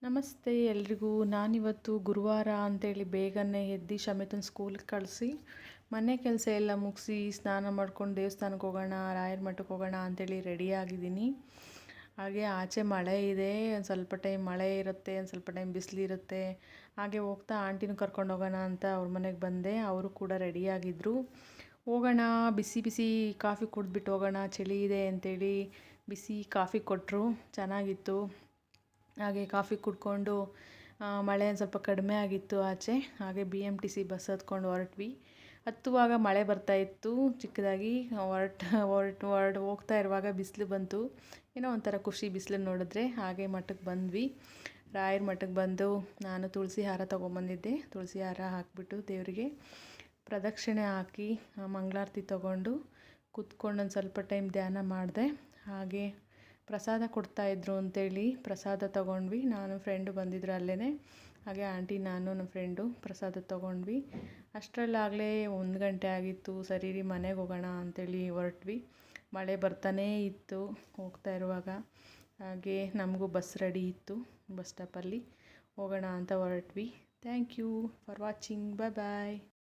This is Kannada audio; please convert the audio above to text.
ನಮಸ್ತೆ ಎಲ್ರಿಗೂ. ನಾನಿವತ್ತು ಗುರುವಾರ ಅಂತೇಳಿ ಬೇಗನೆ ಎದ್ದು ಶಮಿತನ ಸ್ಕೂಲ್ಗೆ ಕಳಿಸಿ ಮನೆ ಕೆಲಸ ಎಲ್ಲ ಮುಗಿಸಿ ಸ್ನಾನ ಮಾಡ್ಕೊಂಡು ದೇವಸ್ಥಾನಕ್ಕೆ ಹೋಗೋಣ, ರಾಯರ ಮಠಕ್ಕೆ ಹೋಗೋಣ ಅಂತೇಳಿ ರೆಡಿಯಾಗಿದ್ದೀನಿ. ಹಾಗೆ ಆಚೆ ಮಳೆ ಇದೆ, ಒಂದು ಸ್ವಲ್ಪ ಟೈಮ್ ಮಳೆ ಇರುತ್ತೆ, ಒಂದು ಸ್ವಲ್ಪ ಟೈಮ್ ಬಿಸಿಲಿರುತ್ತೆ. ಹಾಗೆ ಹೋಗ್ತಾ ಆಂಟಿನೂ ಕರ್ಕೊಂಡು ಹೋಗೋಣ ಅಂತ ಅವ್ರ ಮನೆಗೆ ಬಂದೆ. ಅವರು ಕೂಡ ರೆಡಿಯಾಗಿದ್ದರು. ಹೋಗೋಣ, ಬಿಸಿ ಬಿಸಿ ಕಾಫಿ ಕುಡಿದ್ಬಿಟ್ಟು ಹೋಗೋಣ, ಚಳಿ ಇದೆ ಅಂತೇಳಿ ಬಿಸಿ ಕಾಫಿ ಕೊಟ್ಟರು. ಚೆನ್ನಾಗಿತ್ತು. ಹಾಗೆ ಕಾಫಿ ಕುಡ್ಕೊಂಡು ಮಳೆ ಒಂದು ಸ್ವಲ್ಪ ಕಡಿಮೆ ಆಗಿತ್ತು ಆಚೆ. ಹಾಗೆ BMTC ಬಸ್ ಹತ್ಕೊಂಡು ಹೊರಟ್ವಿ. ಹತ್ತುವಾಗ ಮಳೆ ಬರ್ತಾಯಿತ್ತು ಚಿಕ್ಕದಾಗಿ. ಹೋಗ್ತಾ ಇರುವಾಗ ಬಿಸಿಲು ಬಂತು. ಏನೋ ಒಂಥರ ಖುಷಿ ಬಿಸಿಲನ್ನು ನೋಡಿದ್ರೆ. ಹಾಗೆ ಮಠಕ್ಕೆ ಬಂದ್ವಿ. ರಾಯರ ಮಠಕ್ಕೆ ಬಂದು ನಾನು ತುಳಸಿ ಹಾರ ತೊಗೊಂಬಂದಿದ್ದೆ. ತುಳಸಿ ಹಾರ ಹಾಕಿಬಿಟ್ಟು ದೇವರಿಗೆ ಪ್ರದಕ್ಷಿಣೆ ಹಾಕಿ ಮಂಗಳಾರತಿ ತೊಗೊಂಡು ಕೂತ್ಕೊಂಡು ಒಂದು ಸ್ವಲ್ಪ ಟೈಮ್ ಧ್ಯಾನ ಮಾಡಿದೆ. ಹಾಗೆ ಪ್ರಸಾದ ಕೊಡ್ತಾಯಿದ್ರು ಅಂತೇಳಿ ಪ್ರಸಾದ ತೊಗೊಂಡ್ವಿ. ನಾನು ಫ್ರೆಂಡು ಬಂದಿದ್ರು ಅಲ್ಲೇ. ಹಾಗೆ ಆಂಟಿ, ನಾನು ನಮ್ಮ ಫ್ರೆಂಡು ಪ್ರಸಾದ ತೊಗೊಂಡ್ವಿ. ಅಷ್ಟರಲ್ಲಾಗಲೇ 1 ಗಂಟೆ ಆಗಿತ್ತು. ಸರಿ ರೀ, ಮನೆಗೆ ಹೋಗೋಣ ಅಂತೇಳಿ ಹೊರಟ್ವಿ. ಮಳೆ ಬರ್ತಾನೇ ಇತ್ತು ಹೋಗ್ತಾ ಇರುವಾಗ. ಹಾಗೆ ನಮಗೂ ಬಸ್ ರೆಡಿ ಇತ್ತು. ಬಸ್ ಸ್ಟಾಪಲ್ಲಿ ಹೋಗೋಣ ಅಂತ ಹೊರಟ್ವಿ. Thank you for watching. Bye.